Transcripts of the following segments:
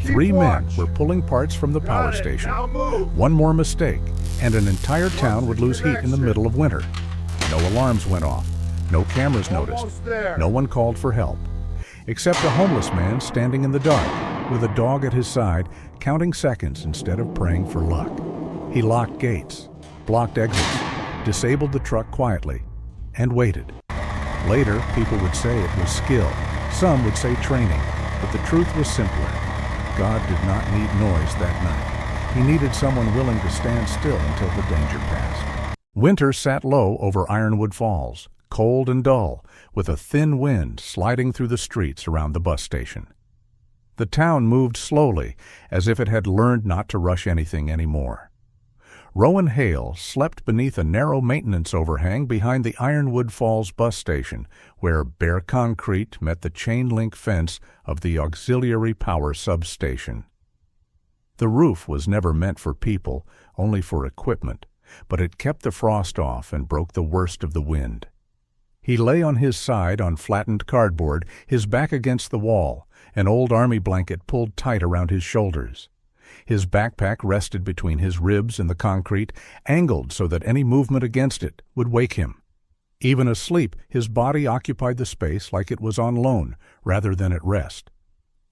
Three men were pulling parts from the power station. One more mistake, and an entire town would lose heat in the middle of winter. No alarms went off. No cameras noticed. No one called for help. Except a homeless man standing in the dark, with a dog at his side, counting seconds instead of praying for luck. He locked gates, blocked exits, disabled the truck quietly, and waited. Later, people would say it was skill. Some would say training, but the truth was simpler. God did not need noise that night. He needed someone willing to stand still until the danger passed. Winter sat low over Ironwood Falls, cold and dull, with a thin wind sliding through the streets around the bus station. The town moved slowly, as if it had learned not to rush anything anymore. Rowan Hale slept beneath a narrow maintenance overhang behind the Ironwood Falls bus station, where bare concrete met the chain-link fence of the auxiliary power substation. The roof was never meant for people, only for equipment, but it kept the frost off and broke the worst of the wind. He lay on his side on flattened cardboard, his back against the wall, an old army blanket pulled tight around his shoulders. His backpack rested between his ribs and the concrete, angled so that any movement against it would wake him. Even asleep, his body occupied the space like it was on loan, rather than at rest.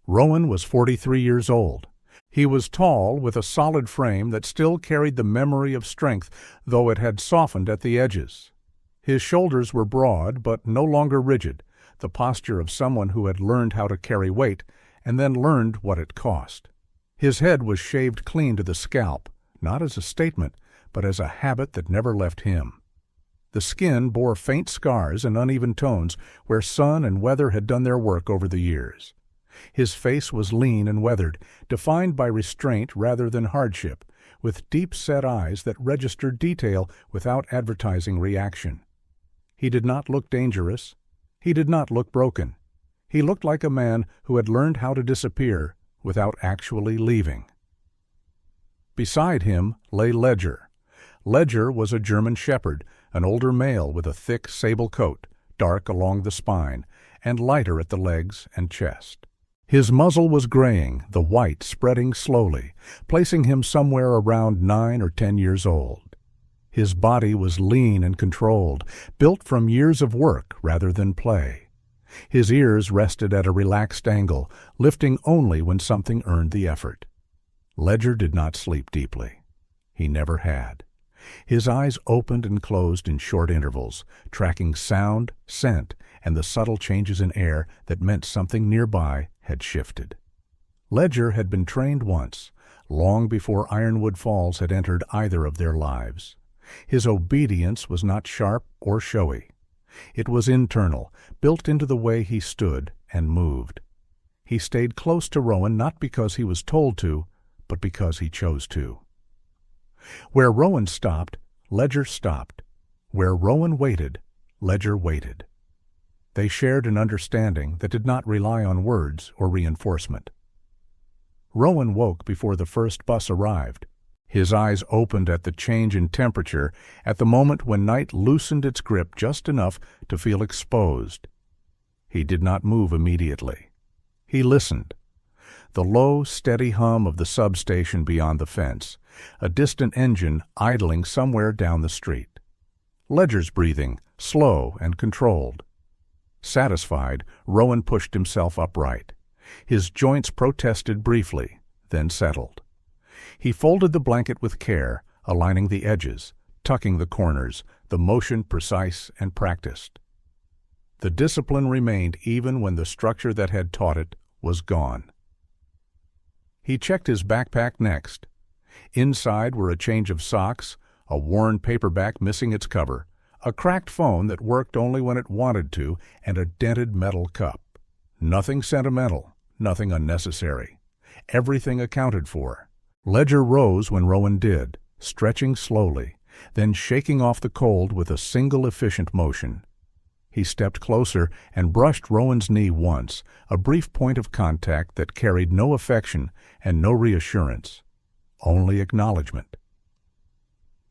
Rowan was 43 years old. He was tall, with a solid frame that still carried the memory of strength, though it had softened at the edges. His shoulders were broad, but no longer rigid, the posture of someone who had learned how to carry weight, and then learned what it cost. His head was shaved clean to the scalp, not as a statement, but as a habit that never left him. The skin bore faint scars and uneven tones where sun and weather had done their work over the years. His face was lean and weathered, defined by restraint rather than hardship, with deep-set eyes that registered detail without advertising reaction. He did not look dangerous. He did not look broken. He looked like a man who had learned how to disappear without actually leaving. Beside him lay Ledger. Ledger was a German shepherd, an older male with a thick sable coat, dark along the spine, and lighter at the legs and chest. His muzzle was graying, the white spreading slowly, placing him somewhere around 9 or 10 years old. His body was lean and controlled, built from years of work rather than play. His ears rested at a relaxed angle, lifting only when something earned the effort. Ledger did not sleep deeply. He never had. His eyes opened and closed in short intervals, tracking sound, scent, and the subtle changes in air that meant something nearby had shifted. Ledger had been trained once, long before Ironwood Falls had entered either of their lives. His obedience was not sharp or showy. It was internal, built into the way he stood and moved. He stayed close to Rowan not because he was told to, but because he chose to. Where Rowan stopped, Ledger stopped. Where Rowan waited, Ledger waited. They shared an understanding that did not rely on words or reinforcement. Rowan woke before the first bus arrived. His eyes opened at the change in temperature, at the moment when night loosened its grip just enough to feel exposed. He did not move immediately. He listened. The low, steady hum of the substation beyond the fence, a distant engine idling somewhere down the street. Ledger's breathing, slow and controlled. Satisfied, Rowan pushed himself upright. His joints protested briefly, then settled. He folded the blanket with care, aligning the edges, tucking the corners, the motion precise and practiced. The discipline remained even when the structure that had taught it was gone. He checked his backpack next. Inside were a change of socks, a worn paperback missing its cover, a cracked phone that worked only when it wanted to, and a dented metal cup. Nothing sentimental, nothing unnecessary. Everything accounted for. Ledger rose when Rowan did, stretching slowly, then shaking off the cold with a single efficient motion. He stepped closer and brushed Rowan's knee once, a brief point of contact that carried no affection and no reassurance, only acknowledgement.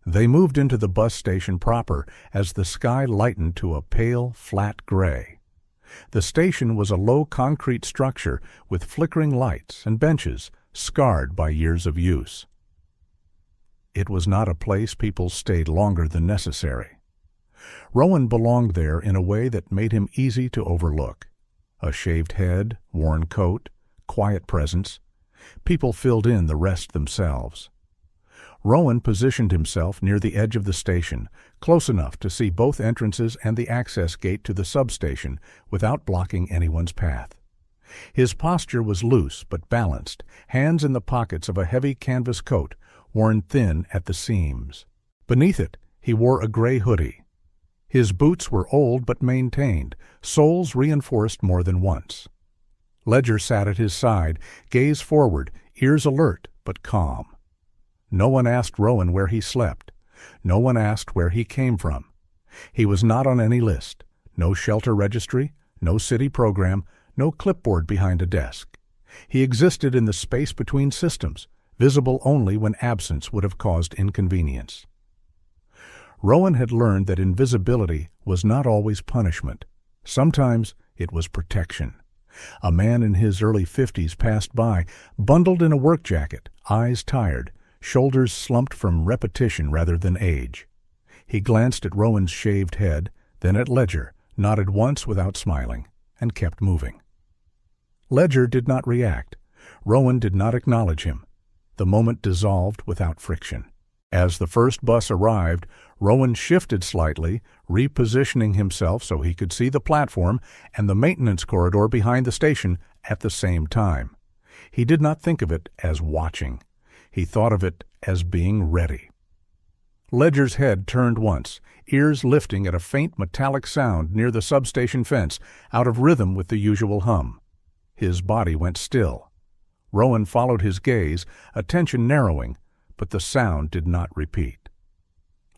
They moved into the bus station proper as the sky lightened to a pale, flat gray. The station was a low concrete structure with flickering lights and benches, scarred by years of use. It was not a place people stayed longer than necessary. Rowan belonged there in a way that made him easy to overlook. A shaved head, worn coat, quiet presence. People filled in the rest themselves. Rowan positioned himself near the edge of the station, close enough to see both entrances and the access gate to the substation without blocking anyone's path. His posture was loose but balanced, hands in the pockets of a heavy canvas coat, worn thin at the seams. Beneath it, he wore a gray hoodie. His boots were old but maintained, soles reinforced more than once. Ledger sat at his side, gaze forward, ears alert but calm. No one asked Rowan where he slept. No one asked where he came from. He was not on any list. No shelter registry, no city program, no clipboard behind a desk. He existed in the space between systems, visible only when absence would have caused inconvenience. Rowan had learned that invisibility was not always punishment. Sometimes it was protection. A man in his early 50s passed by, bundled in a work jacket, eyes tired, shoulders slumped from repetition rather than age. He glanced at Rowan's shaved head, then at Ledger, nodded once without smiling, and kept moving. Ledger did not react. Rowan did not acknowledge him. The moment dissolved without friction. As the first bus arrived, Rowan shifted slightly, repositioning himself so he could see the platform and the maintenance corridor behind the station at the same time. He did not think of it as watching. He thought of it as being ready. Ledger's head turned once, ears lifting at a faint metallic sound near the substation fence, out of rhythm with the usual hum. His body went still. Rowan followed his gaze, attention narrowing, but the sound did not repeat.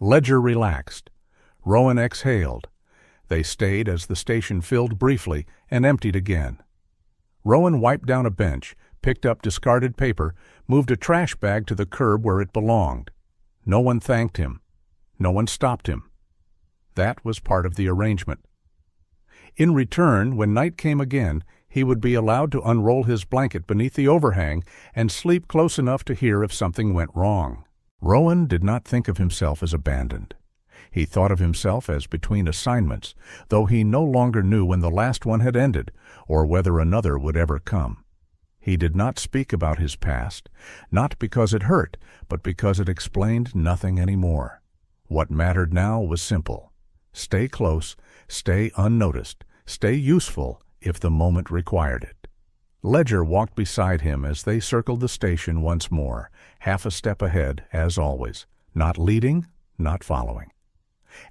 Ledger relaxed. Rowan exhaled. They stayed as the station filled briefly and emptied again. Rowan wiped down a bench, picked up discarded paper, moved a trash bag to the curb where it belonged. No one thanked him. No one stopped him. That was part of the arrangement. In return, when night came again, he would be allowed to unroll his blanket beneath the overhang and sleep close enough to hear if something went wrong. Rowan did not think of himself as abandoned. He thought of himself as between assignments, though he no longer knew when the last one had ended or whether another would ever come. He did not speak about his past, not because it hurt, but because it explained nothing anymore. What mattered now was simple. Stay close, stay unnoticed, stay useful if the moment required it. Ledger walked beside him as they circled the station once more, half a step ahead, as always, not leading, not following,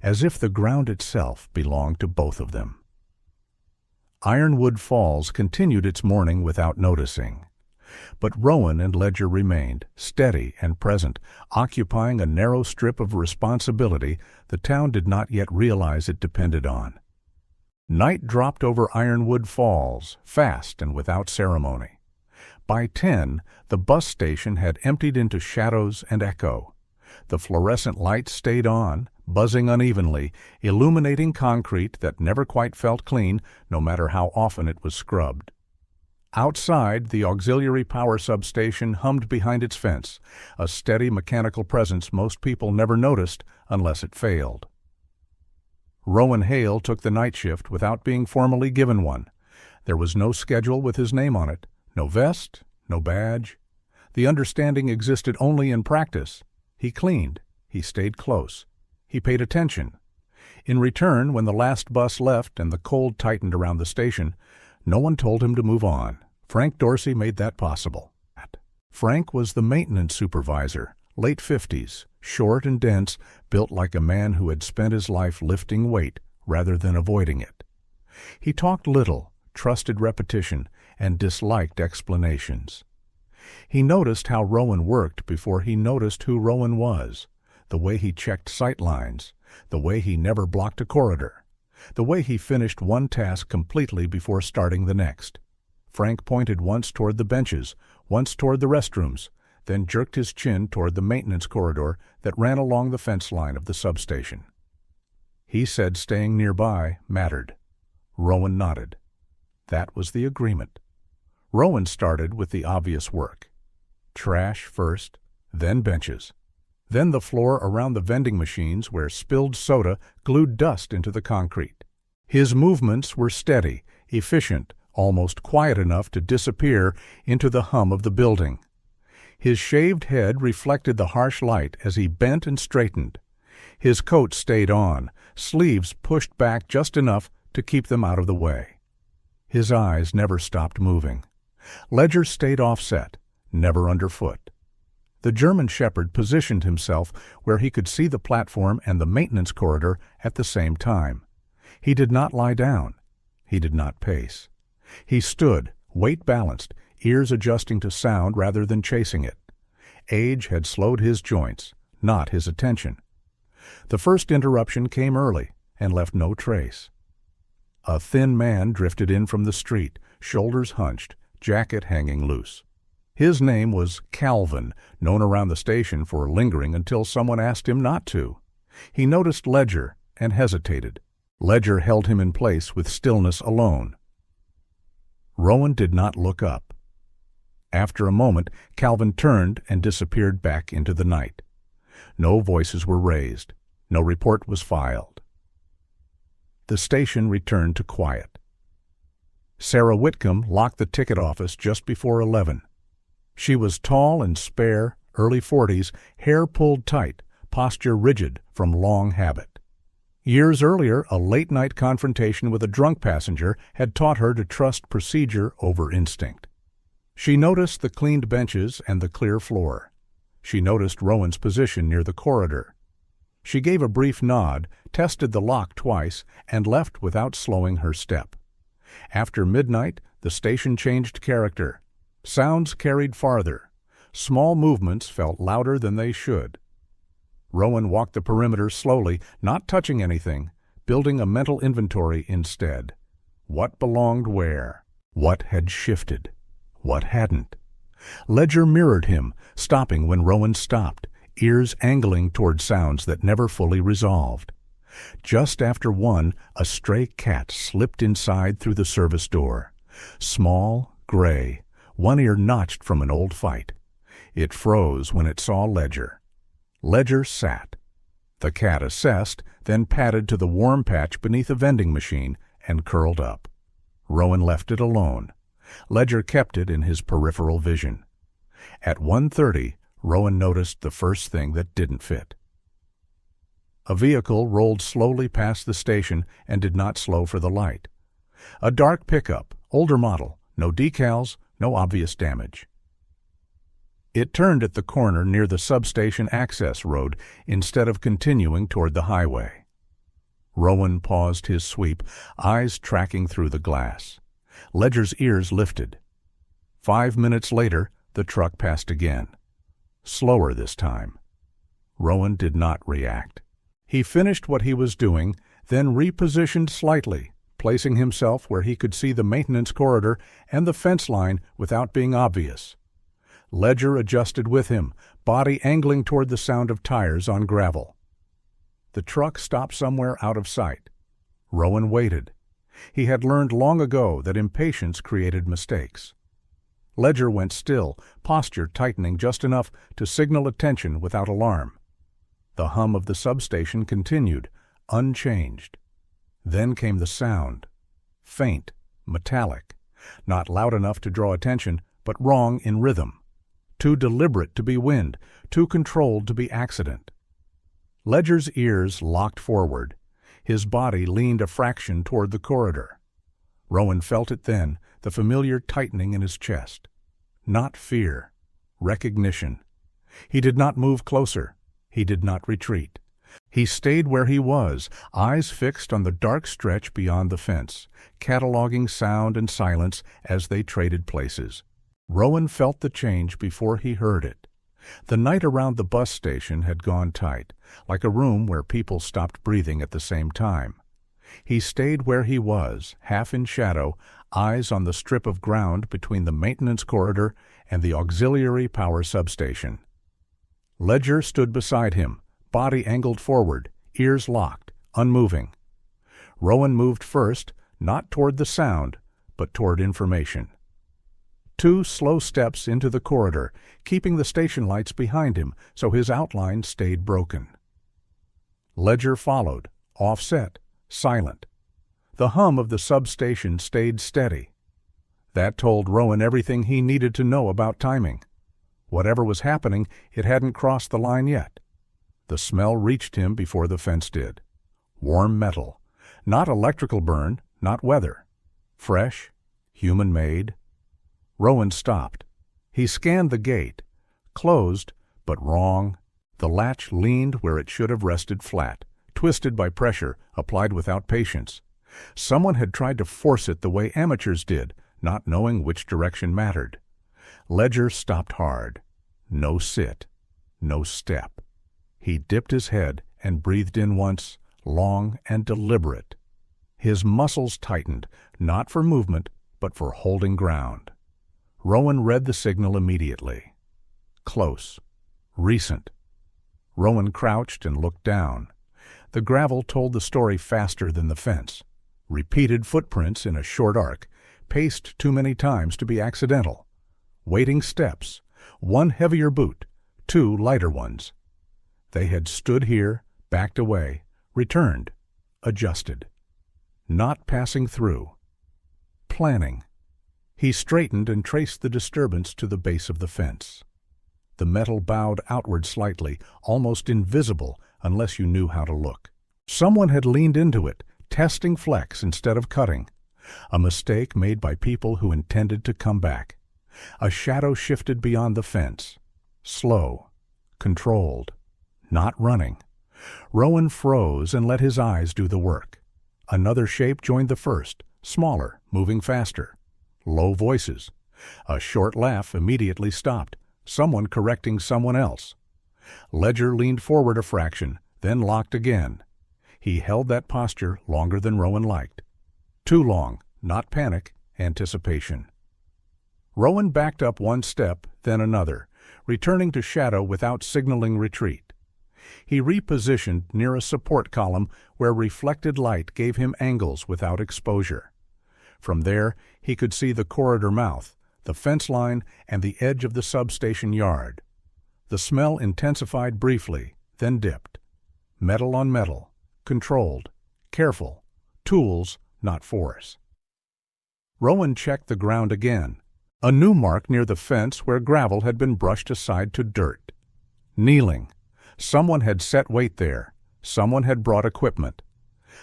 as if the ground itself belonged to both of them. Ironwood Falls continued its morning without noticing. But Rowan and Ledger remained, steady and present, occupying a narrow strip of responsibility the town did not yet realize it depended on. Night dropped over Ironwood Falls, fast and without ceremony. By 10, the bus station had emptied into shadows and echo. The fluorescent lights stayed on, buzzing unevenly, illuminating concrete that never quite felt clean, no matter how often it was scrubbed. Outside, the auxiliary power substation hummed behind its fence, a steady mechanical presence most people never noticed unless it failed. Rowan Hale took the night shift without being formally given one. There was no schedule with his name on it, no vest, no badge. The understanding existed only in practice. He cleaned. He stayed close. He paid attention. In return, when the last bus left and the cold tightened around the station, no one told him to move on. Frank Dorsey made that possible. Frank was the maintenance supervisor, late 50s, short and dense, built like a man who had spent his life lifting weight rather than avoiding it. He talked little, trusted repetition, and disliked explanations. He noticed how Rowan worked before he noticed who Rowan was, the way he checked sight lines, the way he never blocked a corridor, the way he finished one task completely before starting the next. Frank pointed once toward the benches, once toward the restrooms, then jerked his chin toward the maintenance corridor that ran along the fence line of the substation. He said staying nearby mattered. Rowan nodded. That was the agreement. Rowan started with the obvious work. Trash first, then benches. Then the floor around the vending machines where spilled soda glued dust into the concrete. His movements were steady, efficient, almost quiet enough to disappear into the hum of the building. His shaved head reflected the harsh light as he bent and straightened. His coat stayed on, sleeves pushed back just enough to keep them out of the way. His eyes never stopped moving. Ledger stayed offset, never underfoot. The German shepherd positioned himself where he could see the platform and the maintenance corridor at the same time. He did not lie down. He did not pace. He stood, weight balanced, ears adjusting to sound rather than chasing it. Age had slowed his joints, not his attention. The first interruption came early and left no trace. A thin man drifted in from the street, shoulders hunched, jacket hanging loose. His name was Calvin, known around the station for lingering until someone asked him not to. He noticed Ledger and hesitated. Ledger held him in place with stillness alone. Rowan did not look up. After a moment, Calvin turned and disappeared back into the night. No voices were raised. No report was filed. The station returned to quiet. Sarah Whitcomb locked the ticket office just before 11. She was tall and spare, early 40s, hair pulled tight, posture rigid from long habit. Years earlier, a late-night confrontation with a drunk passenger had taught her to trust procedure over instinct. She noticed the cleaned benches and the clear floor. She noticed Rowan's position near the corridor. She gave a brief nod, tested the lock twice, and left without slowing her step. After midnight, the station changed character. Sounds carried farther. Small movements felt louder than they should. Rowan walked the perimeter slowly, not touching anything, building a mental inventory instead. What belonged where? What had shifted? What hadn't? Ledger mirrored him, stopping when Rowan stopped, ears angling toward sounds that never fully resolved. Just after 1, a stray cat slipped inside through the service door. Small, gray, one ear notched from an old fight. It froze when it saw Ledger. Ledger sat. The cat assessed, then padded to the warm patch beneath a vending machine and curled up. Rowan left it alone. Ledger kept it in his peripheral vision. At 1:30, Rowan noticed the first thing that didn't fit. A vehicle rolled slowly past the station and did not slow for the light. A dark pickup, older model, no decals, no obvious damage. It turned at the corner near the substation access road instead of continuing toward the highway. Rowan paused his sweep, eyes tracking through the glass. Ledger's ears lifted. 5 minutes later, the truck passed again. Slower this time. Rowan did not react. He finished what he was doing, then repositioned slightly, placing himself where he could see the maintenance corridor and the fence line without being obvious. Ledger adjusted with him, body angling toward the sound of tires on gravel. The truck stopped somewhere out of sight. Rowan waited. He had learned long ago that impatience created mistakes. Ledger went still, posture tightening just enough to signal attention without alarm. The hum of the substation continued, unchanged. Then came the sound. Faint, metallic, not loud enough to draw attention, but wrong in rhythm. Too deliberate to be wind, too controlled to be accident. Ledger's ears locked forward. His body leaned a fraction toward the corridor. Rowan felt it then, the familiar tightening in his chest. Not fear, recognition. He did not move closer. He did not retreat. He stayed where he was, eyes fixed on the dark stretch beyond the fence, cataloging sound and silence as they traded places. Rowan felt the change before he heard it. The night around the bus station had gone tight, like a room where people stopped breathing at the same time. He stayed where he was, half in shadow, eyes on the strip of ground between the maintenance corridor and the auxiliary power substation. Ledger stood beside him, body angled forward, ears locked, unmoving. Rowan moved first, not toward the sound, but toward information. 2 slow steps into the corridor, keeping the station lights behind him so his outline stayed broken. Ledger followed, offset, silent. The hum of the substation stayed steady. That told Rowan everything he needed to know about timing. Whatever was happening, it hadn't crossed the line yet. The smell reached him before the fence did. Warm metal. Not electrical burn, not weather. Fresh, human-made. Rowan stopped. He scanned the gate. Closed, but wrong. The latch leaned where it should have rested flat, twisted by pressure, applied without patience. Someone had tried to force it the way amateurs did, not knowing which direction mattered. Ledger stopped hard. No sit. No step. He dipped his head and breathed in once, long and deliberate. His muscles tightened, not for movement, but for holding ground. Rowan read the signal immediately. Close. Recent. Rowan crouched and looked down. The gravel told the story faster than the fence. Repeated footprints in a short arc, paced too many times to be accidental. Waiting steps, 1 heavier boot, 2 lighter ones. They had stood here, backed away, returned, adjusted. Not passing through. Planning. He straightened and traced the disturbance to the base of the fence. The metal bowed outward slightly, almost invisible unless you knew how to look. Someone had leaned into it, testing flex instead of cutting. A mistake made by people who intended to come back. A shadow shifted beyond the fence. Slow. Controlled. Not running. Rowan froze and let his eyes do the work. Another shape joined the first, smaller, moving faster. Low voices. A short laugh immediately stopped, someone correcting someone else. Ledger leaned forward a fraction, then locked again. He held that posture longer than Rowan liked. Too long, not panic, anticipation. Rowan backed up 1 step, then another, returning to shadow without signaling retreat. He repositioned near a support column where reflected light gave him angles without exposure. From there, he could see the corridor mouth, the fence line, and the edge of the substation yard. The smell intensified briefly, then dipped. Metal on metal, controlled, careful, tools, not force. Rowan checked the ground again. A new mark near the fence where gravel had been brushed aside to dirt. Kneeling. Someone had set weight there. Someone had brought equipment.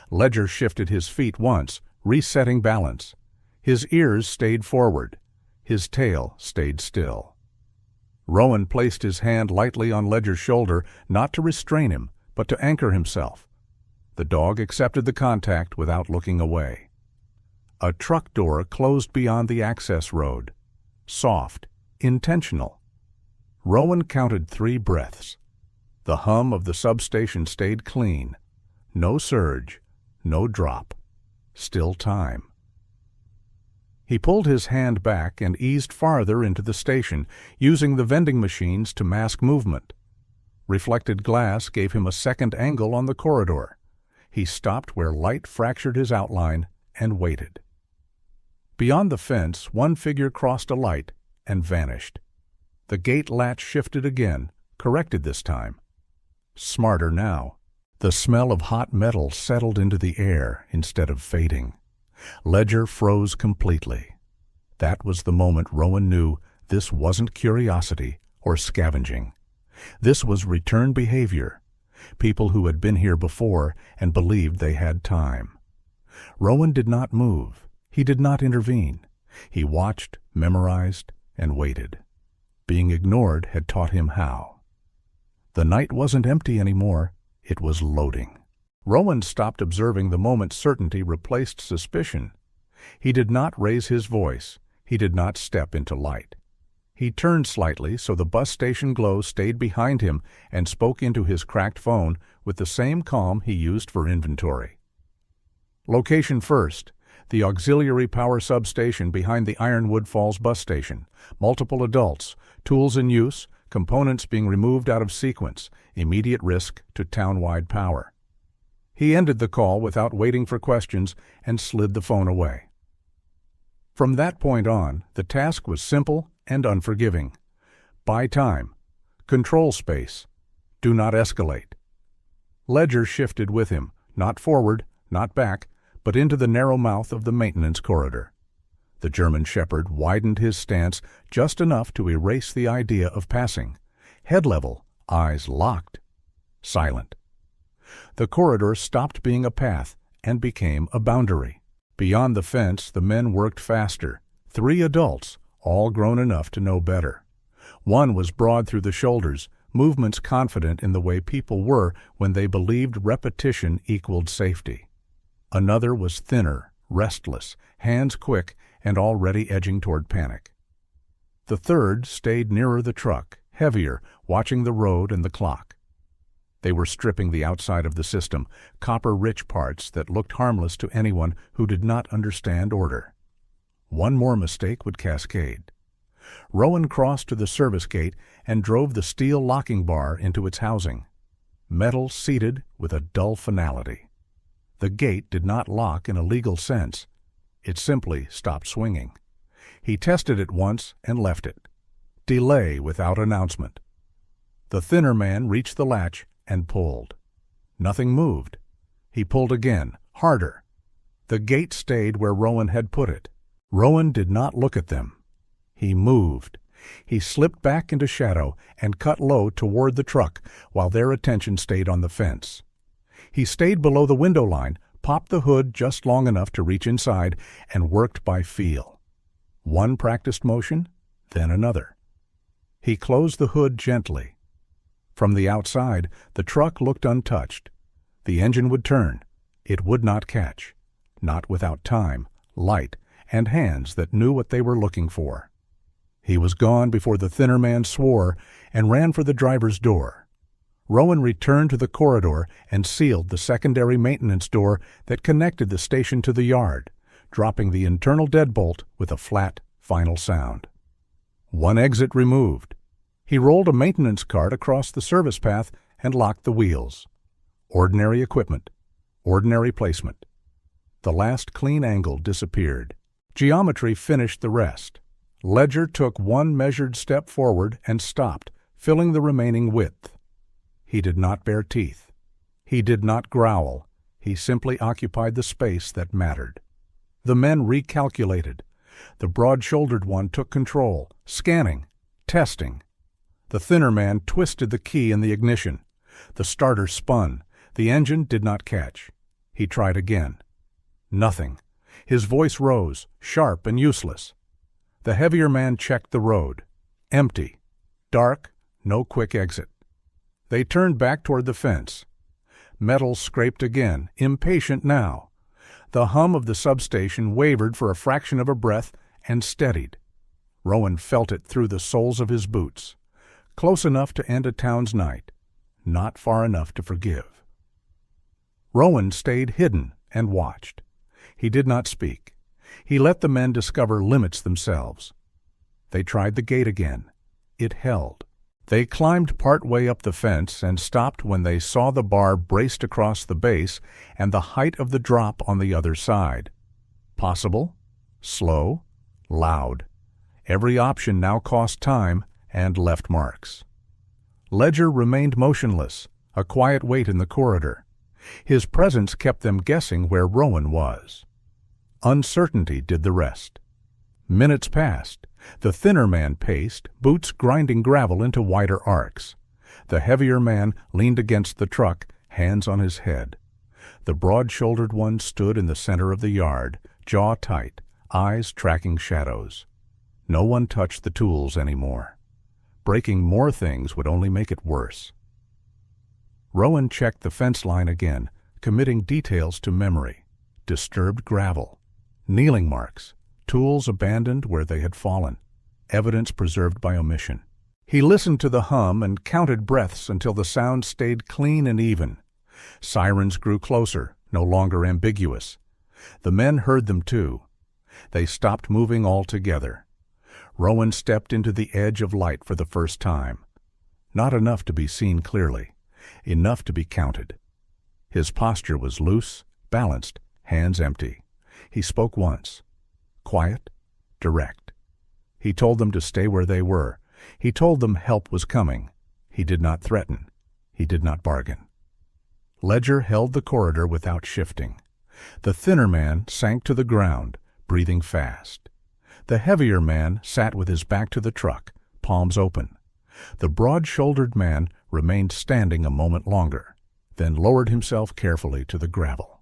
Ledger shifted his feet once, resetting balance. His ears stayed forward. His tail stayed still. Rowan placed his hand lightly on Ledger's shoulder, not to restrain him, but to anchor himself. The dog accepted the contact without looking away. A truck door closed beyond the access road. Soft, intentional. Rowan counted 3 breaths. The hum of the substation stayed clean. No surge, no drop. Still time. He pulled his hand back and eased farther into the station, using the vending machines to mask movement. Reflected glass gave him a second angle on the corridor. He stopped where light fractured his outline and waited. Beyond the fence, 1 figure crossed a light and vanished. The gate latch shifted again, corrected this time. Smarter now. The smell of hot metal settled into the air instead of fading. Ledger froze completely. That was the moment Rowan knew this wasn't curiosity or scavenging. This was return behavior. People who had been here before and believed they had time. Rowan did not move. He did not intervene. He watched, memorized, and waited. Being ignored had taught him how. The night wasn't empty anymore. It was loading. Rowan stopped observing the moment certainty replaced suspicion. He did not raise his voice. He did not step into light. He turned slightly so the bus station glow stayed behind him and spoke into his cracked phone with the same calm he used for inventory. Location first. The auxiliary power substation behind the Ironwood Falls bus station. Multiple adults. Tools in use. Components being removed out of sequence. Immediate risk to townwide power. He ended the call without waiting for questions and slid the phone away. From that point on, the task was simple and unforgiving. Buy time. Control space. Do not escalate. Ledger shifted with him, not forward, not back, but into the narrow mouth of the maintenance corridor. The German shepherd widened his stance just enough to erase the idea of passing. Head level, eyes locked. Silent. The corridor stopped being a path and became a boundary. Beyond the fence, the men worked faster. 3 adults, all grown enough to know better. One was broad through the shoulders, movements confident in the way people were when they believed repetition equaled safety. Another was thinner, restless, hands quick, and already edging toward panic. The third stayed nearer the truck, heavier, watching the road and the clock. They were stripping the outside of the system, copper-rich parts that looked harmless to anyone who did not understand order. One more mistake would cascade. Rowan crossed to the service gate and drove the steel locking bar into its housing. Metal seated with a dull finality. The gate did not lock in a legal sense. It simply stopped swinging. He tested it once and left it. Delay without announcement. The thinner man reached the latch and pulled. Nothing moved. He pulled again, harder. The gate stayed where Rowan had put it. Rowan did not look at them. He moved. He slipped back into shadow and cut low toward the truck while their attention stayed on the fence. He stayed below the window line, popped the hood just long enough to reach inside, and worked by feel. One practiced motion, then another. He closed the hood gently. From the outside, the truck looked untouched. The engine would turn. It would not catch. Not without time, light, and hands that knew what they were looking for. He was gone before the thinner man swore and ran for the driver's door. Rowan returned to the corridor and sealed the secondary maintenance door that connected the station to the yard, dropping the internal deadbolt with a flat, final sound. One exit removed. He rolled a maintenance cart across the service path and locked the wheels. Ordinary equipment. Ordinary placement. The last clean angle disappeared. Geometry finished the rest. Ledger took one measured step forward and stopped, filling the remaining width. He did not bare teeth. He did not growl. He simply occupied the space that mattered. The men recalculated. The broad-shouldered one took control, scanning, testing. The thinner man twisted the key in the ignition. The starter spun. The engine did not catch. He tried again. Nothing. His voice rose, sharp and useless. The heavier man checked the road. Empty. Dark, no quick exit. They turned back toward the fence. Metal scraped again, impatient now. The hum of the substation wavered for a fraction of a breath and steadied. Rowan felt it through the soles of his boots. Close enough to end a town's night, not far enough to forgive. Rowan stayed hidden and watched. He did not speak. He let the men discover limits themselves. They tried the gate again. It held. They climbed part way up the fence and stopped when they saw the bar braced across the base and the height of the drop on the other side. Possible, slow, loud. Every option now cost time and left marks. Ledger remained motionless, a quiet weight in the corridor. His presence kept them guessing where Rowan was. Uncertainty did the rest. Minutes passed. The thinner man paced, boots grinding gravel into wider arcs. The heavier man leaned against the truck, hands on his head. The broad-shouldered one stood in the center of the yard, jaw tight, eyes tracking shadows. No one touched the tools anymore. Breaking more things would only make it worse. Rowan checked the fence line again, committing details to memory. Disturbed gravel. Kneeling marks. Tools abandoned where they had fallen. Evidence preserved by omission. He listened to the hum and counted breaths until the sound stayed clean and even. Sirens grew closer, no longer ambiguous. The men heard them too. They stopped moving altogether. Rowan stepped into the edge of light for the first time. Not enough to be seen clearly. Enough to be counted. His posture was loose, balanced, hands empty. He spoke once. Quiet, direct. He told them to stay where they were. He told them help was coming. He did not threaten. He did not bargain. Ledger held the corridor without shifting. The thinner man sank to the ground, breathing fast. The heavier man sat with his back to the truck, palms open. The broad-shouldered man remained standing a moment longer, then lowered himself carefully to the gravel.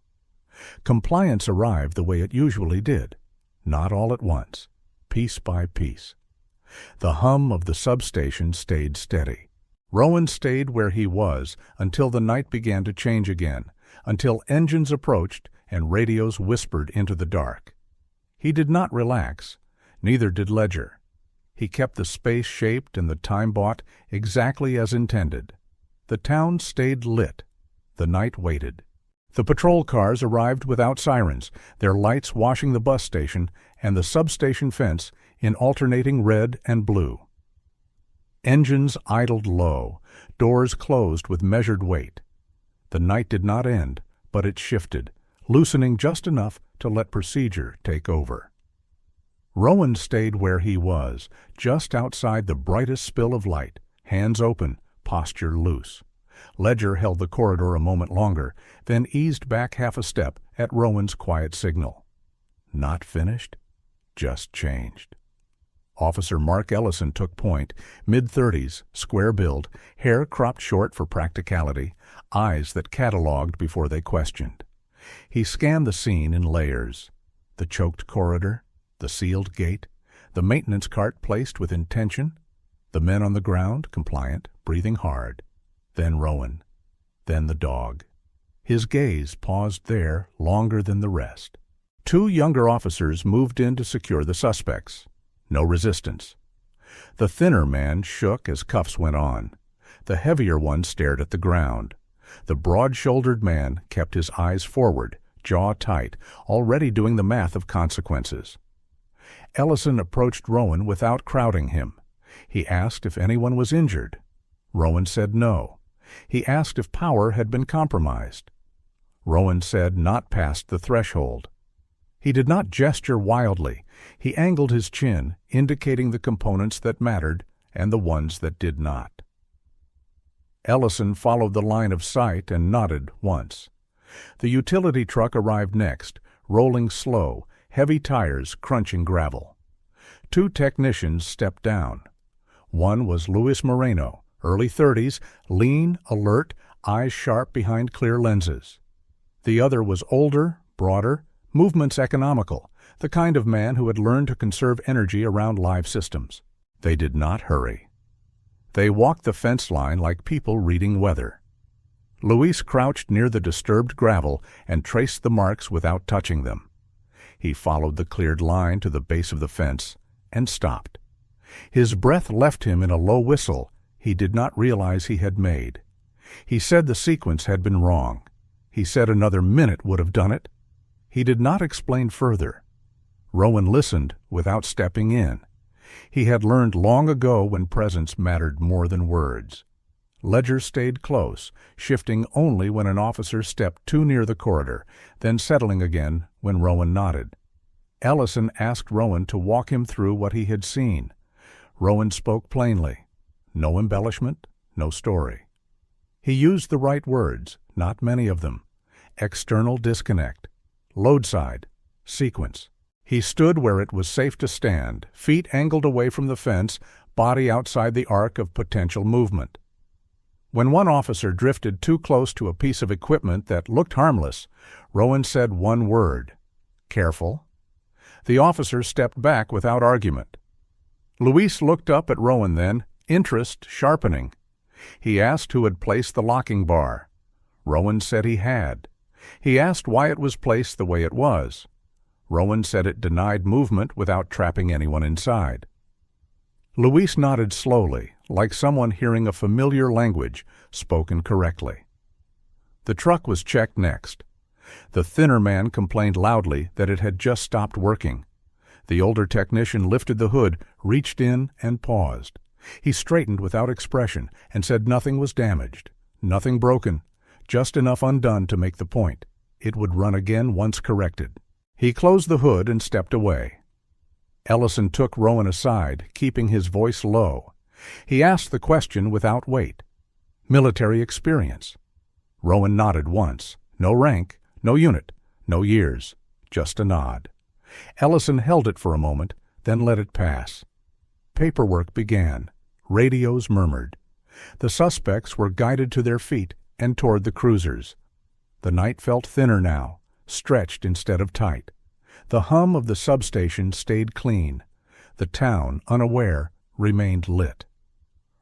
Compliance arrived the way it usually did, not all at once, piece by piece. The hum of the substation stayed steady. Rowan stayed where he was until the night began to change again, until engines approached and radios whispered into the dark. He did not relax, neither did Ledger. He kept the space shaped and the time bought exactly as intended. The town stayed lit. The night waited. The patrol cars arrived without sirens, their lights washing the bus station and the substation fence in alternating red and blue. Engines idled low, doors closed with measured weight. The night did not end, but it shifted, loosening just enough to let procedure take over. Rowan stayed where he was, just outside the brightest spill of light, hands open, posture loose. Ledger held the corridor a moment longer, then eased back half a step at Rowan's quiet signal. Not finished, just changed. Officer Mark Ellison took point, mid-30s, square build, hair cropped short for practicality, eyes that cataloged before they questioned. He scanned the scene in layers. The choked corridor, the sealed gate, the maintenance cart placed with intention, the men on the ground, compliant, breathing hard, then Rowan, then the dog. His gaze paused there longer than the rest. 2 younger officers moved in to secure the suspects. No resistance. The thinner man shook as cuffs went on. The heavier one stared at the ground. The broad-shouldered man kept his eyes forward, jaw tight, already doing the math of consequences. Ellison approached Rowan without crowding him. He asked if anyone was injured. Rowan said no. He asked if power had been compromised. Rowan said not past the threshold. He did not gesture wildly. He angled his chin, indicating the components that mattered and the ones that did not. Ellison followed the line of sight and nodded once. The utility truck arrived next, rolling slow, heavy tires crunching gravel. 2 technicians stepped down. One was Luis Moreno, early 30s, lean, alert, eyes sharp behind clear lenses. The other was older, broader, movements economical, the kind of man who had learned to conserve energy around live systems. They did not hurry. They walked the fence line like people reading weather. Luis crouched near the disturbed gravel and traced the marks without touching them. He followed the cleared line to the base of the fence and stopped. His breath left him in a low whistle he did not realize he had made. He said the sequence had been wrong. He said another minute would have done it. He did not explain further. Rowan listened without stepping in. He had learned long ago when presence mattered more than words. Ledger stayed close, shifting only when an officer stepped too near the corridor, then settling again when Rowan nodded. Ellison asked Rowan to walk him through what he had seen. Rowan spoke plainly. No embellishment, no story. He used the right words, not many of them. External disconnect. Loadside. Sequence. He stood where it was safe to stand, feet angled away from the fence, body outside the arc of potential movement. When one officer drifted too close to a piece of equipment that looked harmless, Rowan said one word. Careful. The officer stepped back without argument. Luis looked up at Rowan then, interest sharpening. He asked who had placed the locking bar. Rowan said he had. He asked why it was placed the way it was. Rowan said it denied movement without trapping anyone inside. Luis nodded slowly, like someone hearing a familiar language spoken correctly. The truck was checked next. The thinner man complained loudly that it had just stopped working. The older technician lifted the hood, reached in, and paused. He straightened without expression and said nothing was damaged, nothing broken, just enough undone to make the point. It would run again once corrected. He closed the hood and stepped away. Ellison took Rowan aside, keeping his voice low. He asked the question without weight. Military experience. Rowan nodded once. No rank, no unit, no years, just a nod. Ellison held it for a moment, then let it pass. Paperwork began. Radios murmured. The suspects were guided to their feet and toward the cruisers. The night felt thinner now, stretched instead of tight. The hum of the substation stayed clean. The town, unaware, remained lit.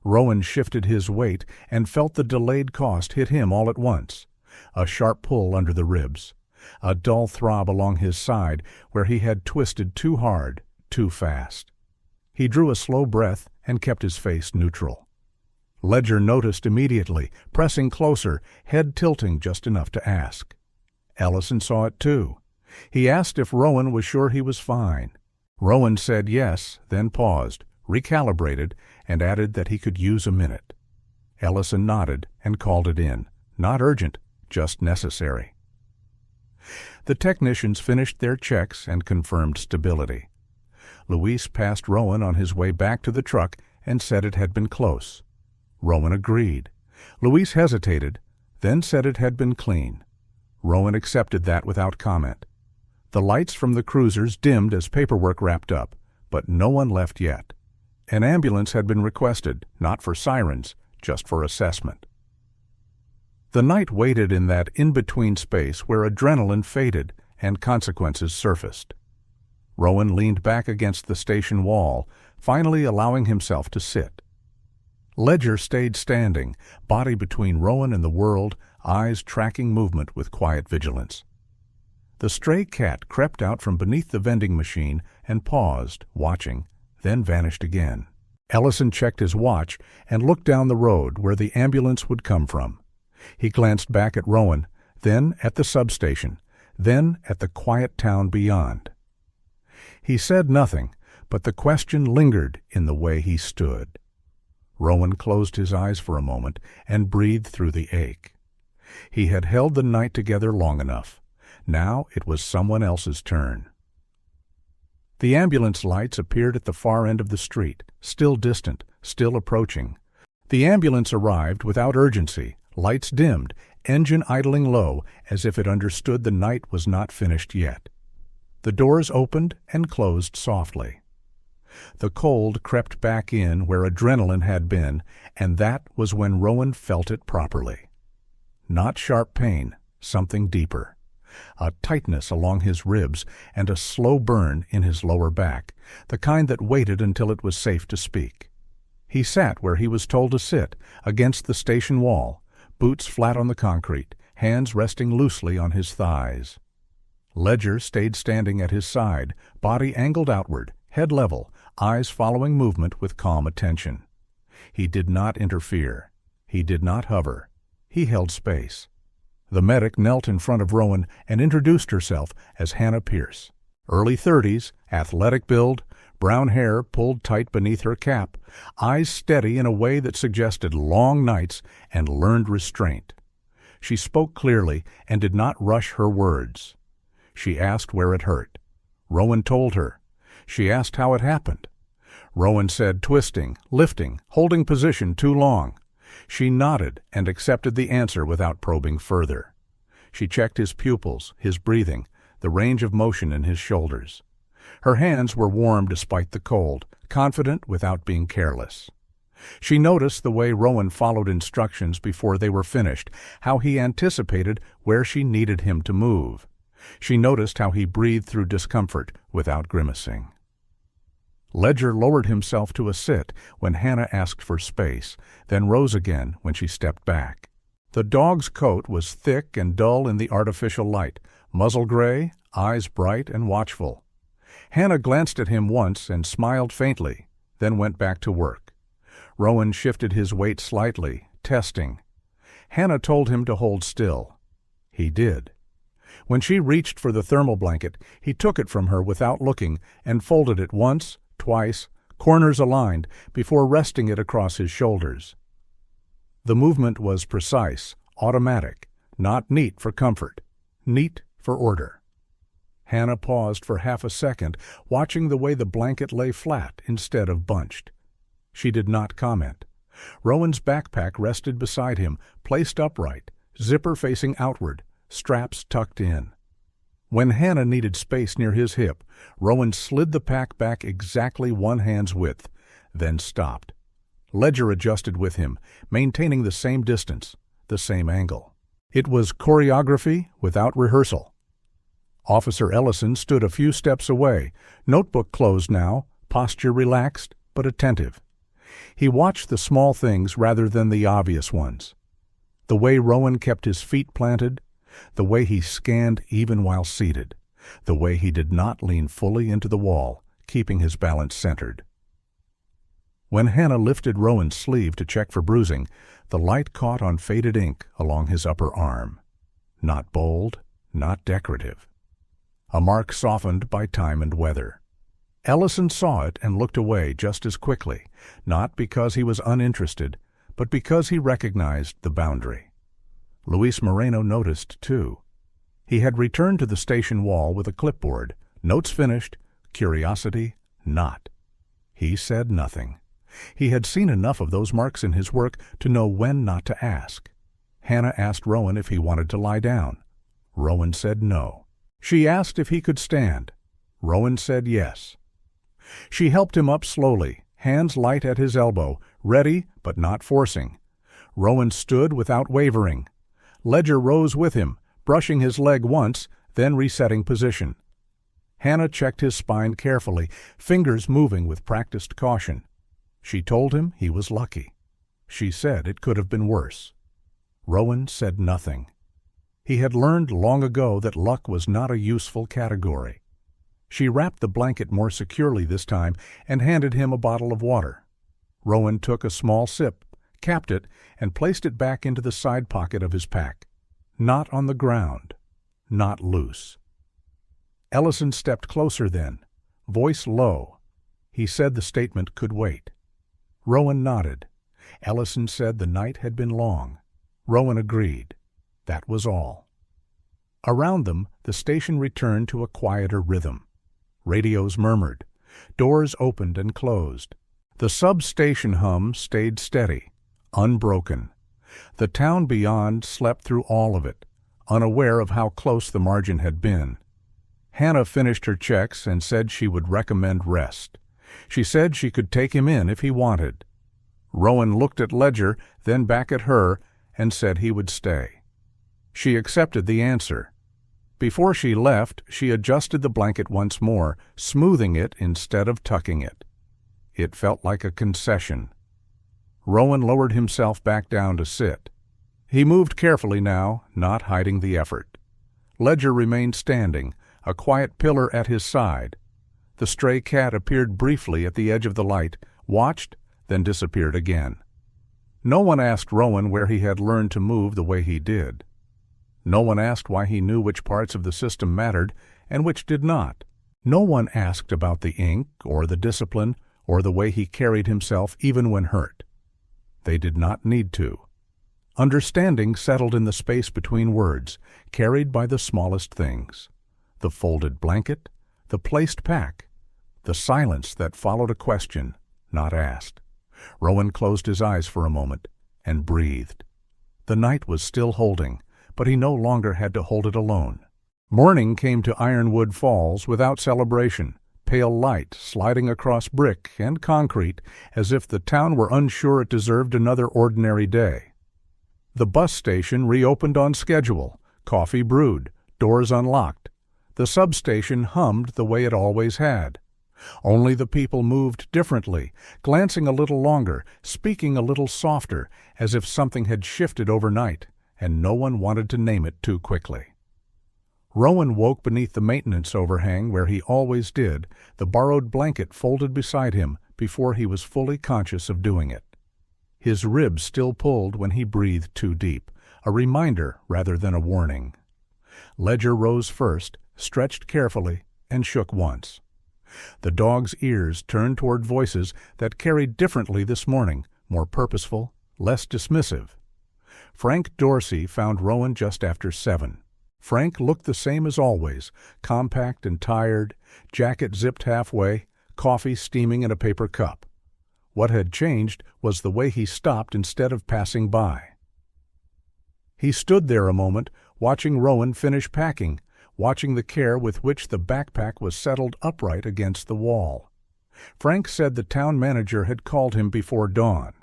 Rowan shifted his weight and felt the delayed cost hit him all at once. A sharp pull under the ribs. A dull throb along his side where he had twisted too hard, too fast. He drew a slow breath and kept his face neutral. Ledger noticed immediately, pressing closer, head tilting just enough to ask. Ellison saw it too. He asked if Rowan was sure he was fine. Rowan said yes, then paused, recalibrated, and added that he could use a minute. Ellison nodded and called it in. Not urgent, just necessary. The technicians finished their checks and confirmed stability. Luis passed Rowan on his way back to the truck and said it had been close. Rowan agreed. Luis hesitated, then said it had been clean. Rowan accepted that without comment. The lights from the cruisers dimmed as paperwork wrapped up, but no one left yet. An ambulance had been requested, not for sirens, just for assessment. The night waited in that in-between space where adrenaline faded and consequences surfaced. Rowan leaned back against the station wall, finally allowing himself to sit. Ledger stayed standing, body between Rowan and the world, eyes tracking movement with quiet vigilance. The stray cat crept out from beneath the vending machine and paused, watching, then vanished again. Ellison checked his watch and looked down the road where the ambulance would come from. He glanced back at Rowan, then at the substation, then at the quiet town beyond. He said nothing, but the question lingered in the way he stood. Rowan closed his eyes for a moment and breathed through the ache. He had held the night together long enough. Now it was someone else's turn. The ambulance lights appeared at the far end of the street, still distant, still approaching. The ambulance arrived without urgency, lights dimmed, engine idling low as if it understood the night was not finished yet. The doors opened and closed softly. The cold crept back in where adrenaline had been, and that was when Rowan felt it properly. Not sharp pain, something deeper. A tightness along his ribs and a slow burn in his lower back, the kind that waited until it was safe to speak. He sat where he was told to sit, against the station wall, boots flat on the concrete, hands resting loosely on his thighs. Ledger stayed standing at his side, body angled outward, head level, eyes following movement with calm attention. He did not interfere. He did not hover. He held space. The medic knelt in front of Rowan and introduced herself as Hannah Pierce. Early 30s, athletic build, brown hair pulled tight beneath her cap, eyes steady in a way that suggested long nights and learned restraint. She spoke clearly and did not rush her words. She asked where it hurt. Rowan told her. She asked how it happened. Rowan said twisting, lifting, holding position too long. She nodded and accepted the answer without probing further. She checked his pupils, his breathing, the range of motion in his shoulders. Her hands were warm despite the cold, confident without being careless. She noticed the way Rowan followed instructions before they were finished, how he anticipated where she needed him to move. She noticed how he breathed through discomfort without grimacing. Ledger lowered himself to a sit when Hannah asked for space, then rose again when she stepped back. The dog's coat was thick and dull in the artificial light, muzzle gray, eyes bright and watchful. Hannah glanced at him once and smiled faintly, then went back to work. Rowan shifted his weight slightly, testing. Hannah told him to hold still. He did. When she reached for the thermal blanket, he took it from her without looking and folded it once, twice, corners aligned, before resting it across his shoulders. The movement was precise, automatic, Not neat for comfort, neat for order. Hannah paused for half a second, watching the way the blanket lay flat instead of bunched. She did not comment. Rowan's backpack rested beside him, placed upright, zipper facing outward, straps tucked in. When Hannah needed space near his hip, Rowan slid the pack back exactly one hand's width, then stopped. Ledger adjusted with him, maintaining the same distance, the same angle. It was choreography without rehearsal. Officer Ellison stood a few steps away, notebook closed now, posture relaxed but attentive. He watched the small things rather than the obvious ones. The way Rowan kept his feet planted, the way he scanned even while seated, the way he did not lean fully into the wall, keeping his balance centered. When Hannah lifted Rowan's sleeve to check for bruising, the light caught on faded ink along his upper arm. Not bold, not decorative. A mark softened by time and weather. Ellison saw it and looked away just as quickly, not because he was uninterested, but because he recognized the boundary. Luis Moreno noticed, too. He had returned to the station wall with a clipboard, notes finished, curiosity not. He said nothing. He had seen enough of those marks in his work to know when not to ask. Hannah asked Rowan if he wanted to lie down. Rowan said no. She asked if he could stand. Rowan said yes. She helped him up slowly, hands light at his elbow, ready but not forcing. Rowan stood without wavering. Ledger rose with him, brushing his leg once, then resetting position. Hannah checked his spine carefully, fingers moving with practiced caution. She told him he was lucky. She said it could have been worse. Rowan said nothing. He had learned long ago that luck was not a useful category. She wrapped the blanket more securely this time and handed him a bottle of water. Rowan took a small sip, capped it, and placed it back into the side pocket of his pack. Not on the ground. Not loose. Ellison stepped closer then, voice low. He said the statement could wait. Rowan nodded. Ellison said the night had been long. Rowan agreed. That was all. Around them, the station returned to a quieter rhythm. Radios murmured. Doors opened and closed. The substation hum stayed steady, unbroken. The town beyond slept through all of it, unaware of how close the margin had been. Hannah finished her checks and said she would recommend rest. She said she could take him in if he wanted. Rowan looked at Ledger, then back at her, and said he would stay. She accepted the answer. Before she left, she adjusted the blanket once more, smoothing it instead of tucking it. It felt like a concession. Rowan lowered himself back down to sit. He moved carefully now, not hiding the effort. Ledger remained standing, a quiet pillar at his side. The stray cat appeared briefly at the edge of the light, watched, then disappeared again. No one asked Rowan where he had learned to move the way he did. No one asked why he knew which parts of the system mattered and which did not. No one asked about the ink or the discipline or the way he carried himself even when hurt. They did not need to. Understanding settled in the space between words, carried by the smallest things. The folded blanket, the placed pack, the silence that followed a question not asked. Rowan closed his eyes for a moment and breathed. The night was still holding, but he no longer had to hold it alone. Morning came to Ironwood Falls without celebration, pale light sliding across brick and concrete as if the town were unsure it deserved another ordinary day. The bus station reopened on schedule, coffee brewed, doors unlocked. The substation hummed the way it always had. Only the people moved differently, glancing a little longer, speaking a little softer, as if something had shifted overnight, and no one wanted to name it too quickly. Rowan woke beneath the maintenance overhang where he always did, the borrowed blanket folded beside him before he was fully conscious of doing it. His ribs still pulled when he breathed too deep, a reminder rather than a warning. Ledger rose first, stretched carefully, and shook once. The dog's ears turned toward voices that carried differently this morning, more purposeful, less dismissive. Frank Dorsey found Rowan just after 7. Frank looked the same as always, compact and tired, jacket zipped halfway, coffee steaming in a paper cup. What had changed was the way he stopped instead of passing by. He stood there a moment, watching Rowan finish packing, watching the care with which the backpack was settled upright against the wall. Frank said the town manager had called him before dawn.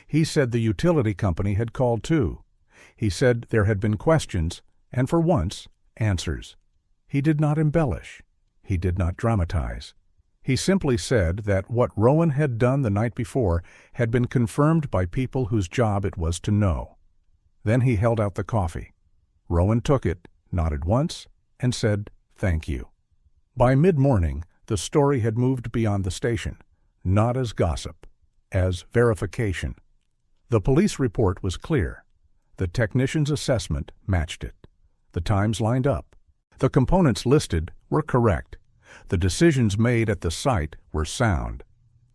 He said the utility company had called too. He said there had been questions, and for once, answers. He did not embellish. He did not dramatize. He simply said that what Rowan had done the night before had been confirmed by people whose job it was to know. Then he held out the coffee. Rowan took it, nodded once, and said, "Thank you." By mid-morning, the story had moved beyond the station, not as gossip, as verification. The police report was clear. The technician's assessment matched it. The times lined up. The components listed were correct. The decisions made at the site were sound.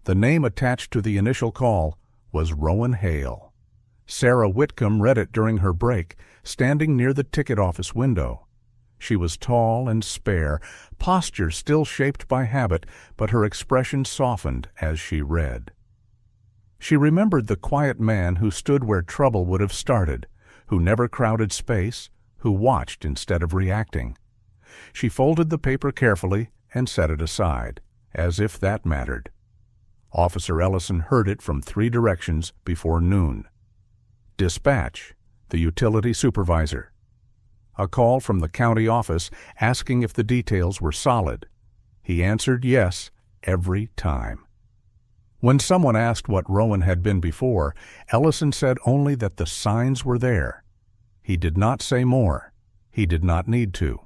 The name attached to the initial call was Rowan Hale. Sarah Whitcomb read it during her break, standing near the ticket office window. She was tall and spare, posture still shaped by habit, but her expression softened as she read. She remembered the quiet man who stood where trouble would have started, who never crowded space, who watched instead of reacting. She folded the paper carefully and set it aside, as if that mattered. Officer Ellison heard it from 3 directions before noon. Dispatch, the utility supervisor. A call from the county office asking if the details were solid. He answered yes every time. When someone asked what Rowan had been before, Ellison said only that the signs were there. He did not say more. He did not need to.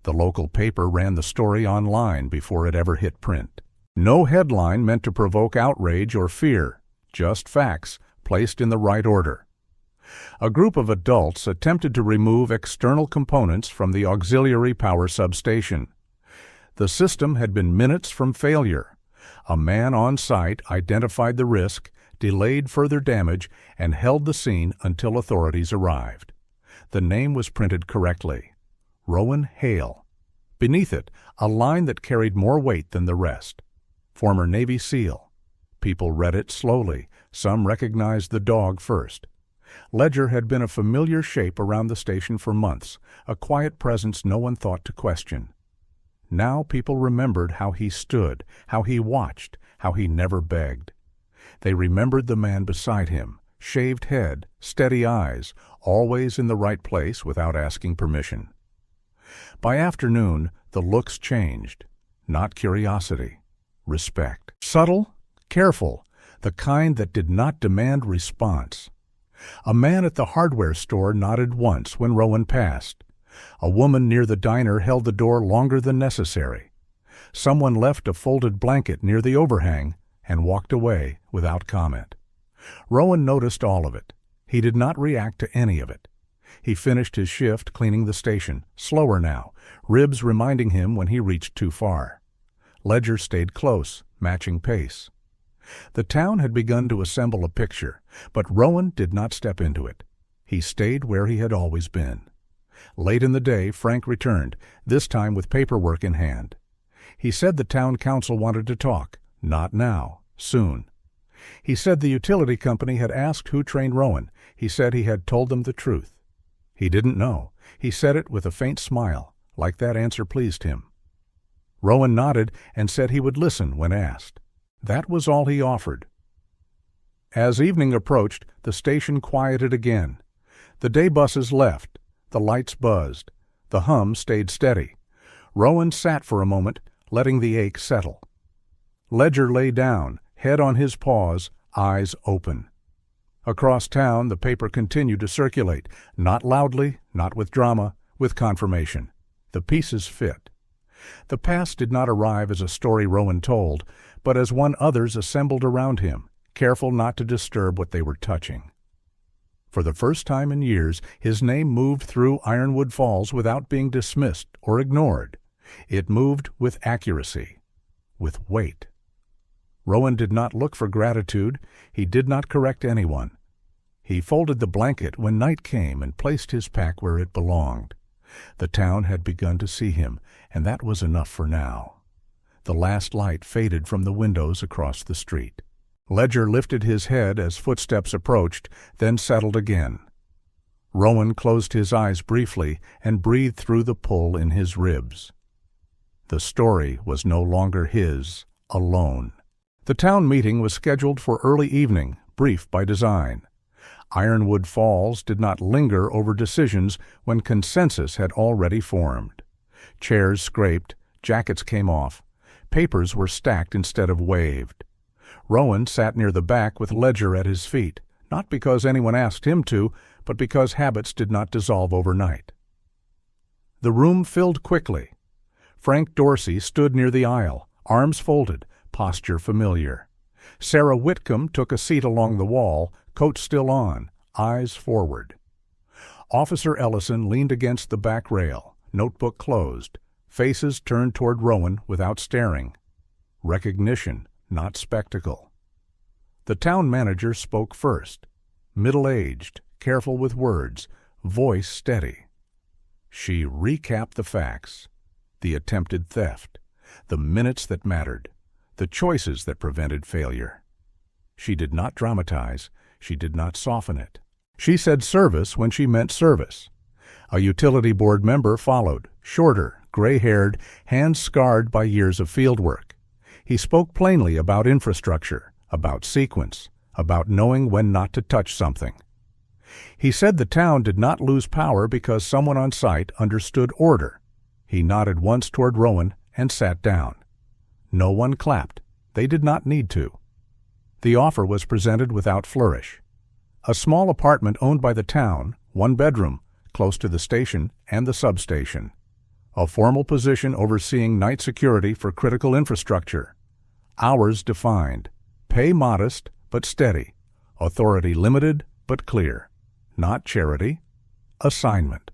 The local paper ran the story online before it ever hit print. No headline meant to provoke outrage or fear, just facts placed in the right order. A group of adults attempted to remove external components from the auxiliary power substation. The system had been minutes from failure. A man on site identified the risk, delayed further damage, and held the scene until authorities arrived. The name was printed correctly. Rowan Hale. Beneath it, a line that carried more weight than the rest. Former Navy SEAL. People read it slowly. Some recognized the dog first. Ledger had been a familiar shape around the station for months, a quiet presence no one thought to question. Now people remembered how he stood, how he watched, how he never begged. They remembered the man beside him, shaved head, steady eyes, always in the right place without asking permission. By afternoon, the looks changed. Not curiosity, respect. Subtle, careful, the kind that did not demand response. A man at the hardware store nodded once when Rowan passed. A woman near the diner held the door longer than necessary. Someone left a folded blanket near the overhang and walked away without comment. Rowan noticed all of it. He did not react to any of it. He finished his shift cleaning the station, slower now, ribs reminding him when he reached too far. Ledger stayed close, matching pace. The town had begun to assemble a picture, but Rowan did not step into it. He stayed where he had always been. Late in the day, Frank returned, this time with paperwork in hand. He said the town council wanted to talk. Not now, soon. He said the utility company had asked who trained Rowan. He said he had told them the truth. He didn't know. He said it with a faint smile, like that answer pleased him. Rowan nodded and said he would listen when asked. That was all he offered. As evening approached, the station quieted again. The day buses left. The lights buzzed. The hum stayed steady. Rowan sat for a moment, letting the ache settle. Ledger lay down, head on his paws, eyes open. Across town, the paper continued to circulate, not loudly, not with drama, with confirmation. The pieces fit. The past did not arrive as a story Rowan told, but as one others assembled around him, careful not to disturb what they were touching. For the first time in years, his name moved through Ironwood Falls without being dismissed or ignored. It moved with accuracy, with weight. Rowan did not look for gratitude. He did not correct anyone. He folded the blanket when night came and placed his pack where it belonged. The town had begun to see him, and that was enough for now. The last light faded from the windows across the street. Ledger lifted his head as footsteps approached, then settled again. Rowan closed his eyes briefly and breathed through the pull in his ribs. The story was no longer his alone. The town meeting was scheduled for early evening, brief by design. Ironwood Falls did not linger over decisions when consensus had already formed. Chairs scraped, jackets came off, papers were stacked instead of waved. Rowan sat near the back with Ledger at his feet, not because anyone asked him to, but because habits did not dissolve overnight. The room filled quickly. Frank Dorsey stood near the aisle, arms folded, posture familiar. Sarah Whitcomb took a seat along the wall, coat still on, eyes forward. Officer Ellison leaned against the back rail, notebook closed, faces turned toward Rowan without staring. Recognition, not spectacle. The town manager spoke first, middle-aged, careful with words, voice steady. She recapped the facts, the attempted theft, the minutes that mattered, the choices that prevented failure. She did not dramatize, she did not soften it. She said service when she meant service. A utility board member followed, shorter, gray-haired, hands scarred by years of fieldwork. He spoke plainly about infrastructure, about sequence, about knowing when not to touch something. He said the town did not lose power because someone on site understood order. He nodded once toward Rowan and sat down. No one clapped. They did not need to. The offer was presented without flourish. A small apartment owned by the town, 1 bedroom, close to the station and the substation. A formal position overseeing night security for critical infrastructure. Hours defined. Pay modest but steady. Authority limited but clear. Not charity. Assignment.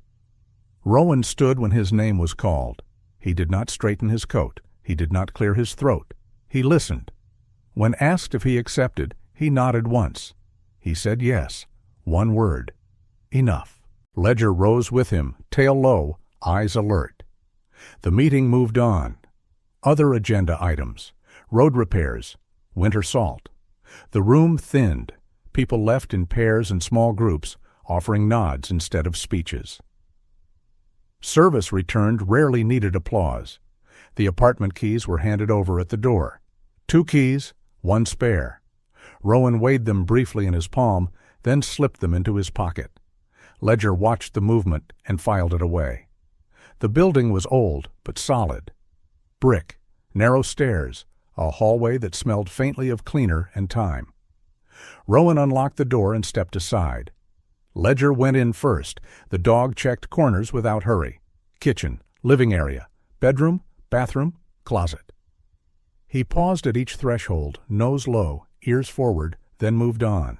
Rowan stood when his name was called. He did not straighten his coat. He did not clear his throat. He listened. When asked if he accepted, he nodded once. He said yes. 1 word. Enough. Ledger rose with him, tail low, eyes alert. The meeting moved on. Other agenda items. Road repairs. Winter salt. The room thinned. People left in pairs and small groups, offering nods instead of speeches. Service returned rarely needed applause. The apartment keys were handed over at the door. 2 keys, 1 spare. Rowan weighed them briefly in his palm, then slipped them into his pocket. Ledger watched the movement and filed it away. The building was old but solid. Brick, narrow stairs, a hallway that smelled faintly of cleaner and time. Rowan unlocked the door and stepped aside. Ledger went in first. The dog checked corners without hurry. Kitchen, living area, bedroom, bathroom, closet. He paused at each threshold, nose low, ears forward, then moved on.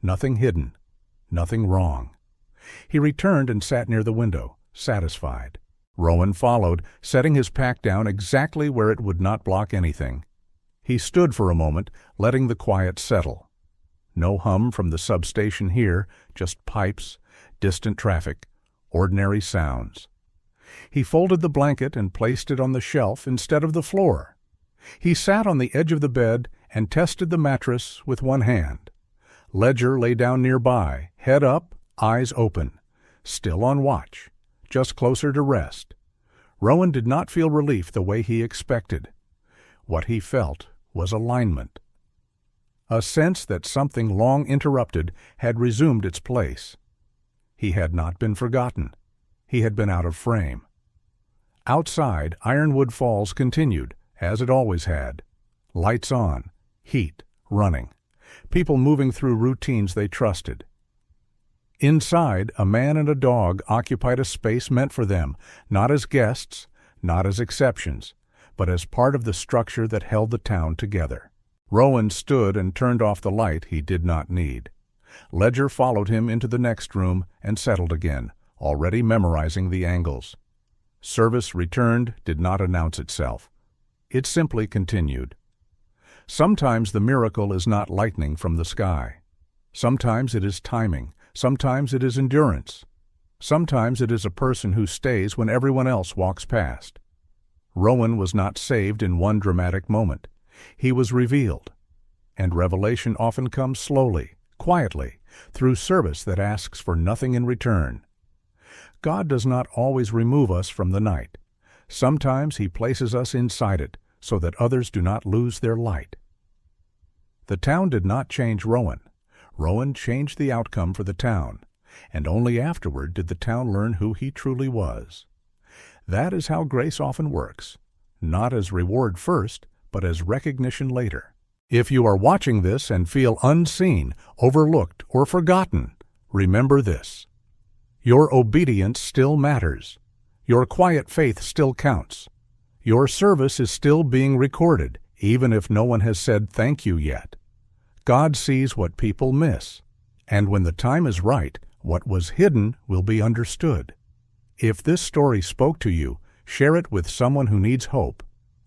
Nothing hidden, nothing wrong. He returned and sat near the window, satisfied. Rowan followed, setting his pack down exactly where it would not block anything. He stood for a moment, letting the quiet settle. No hum from the substation here, just pipes, distant traffic, ordinary sounds. He folded the blanket and placed it on the shelf instead of the floor. He sat on the edge of the bed and tested the mattress with 1 hand. Ledger lay down nearby, head up, eyes open, still on watch, just closer to rest. Rowan did not feel relief the way he expected. What he felt was alignment. A sense that something long interrupted had resumed its place. He had not been forgotten. He had been out of frame. Outside, Ironwood Falls continued, as it always had. Lights on, heat, running. People moving through routines they trusted. Inside, a man and a dog occupied a space meant for them, not as guests, not as exceptions, but as part of the structure that held the town together. Rowan stood and turned off the light he did not need. Ledger followed him into the next room and settled again, already memorizing the angles. Service returned did not announce itself. It simply continued. Sometimes the miracle is not lightning from the sky. Sometimes it is timing. Sometimes it is endurance. Sometimes it is a person who stays when everyone else walks past. Rowan was not saved in one dramatic moment. He was revealed. And revelation often comes slowly, quietly, through service that asks for nothing in return. God does not always remove us from the night. Sometimes He places us inside it so that others do not lose their light. The town did not change Rowan. Rowan changed the outcome for the town, and only afterward did the town learn who he truly was. That is how grace often works, not as reward first, but as recognition later. If you are watching this and feel unseen, overlooked, or forgotten, remember this. Your obedience still matters. Your quiet faith still counts. Your service is still being recorded, even if no one has said thank you yet. God sees what people miss, and when the time is right, what was hidden will be understood. If this story spoke to you, share it with someone who needs hope.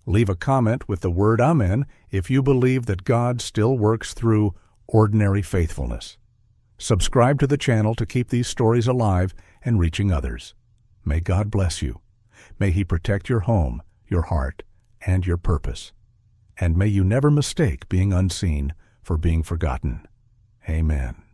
Leave a comment with the word Amen if you believe that God still works through ordinary faithfulness. Subscribe to the channel to keep these stories alive and reaching others. May God bless you. May He protect your home, your heart, and your purpose. And may you never mistake being unseen for being forgotten. Amen.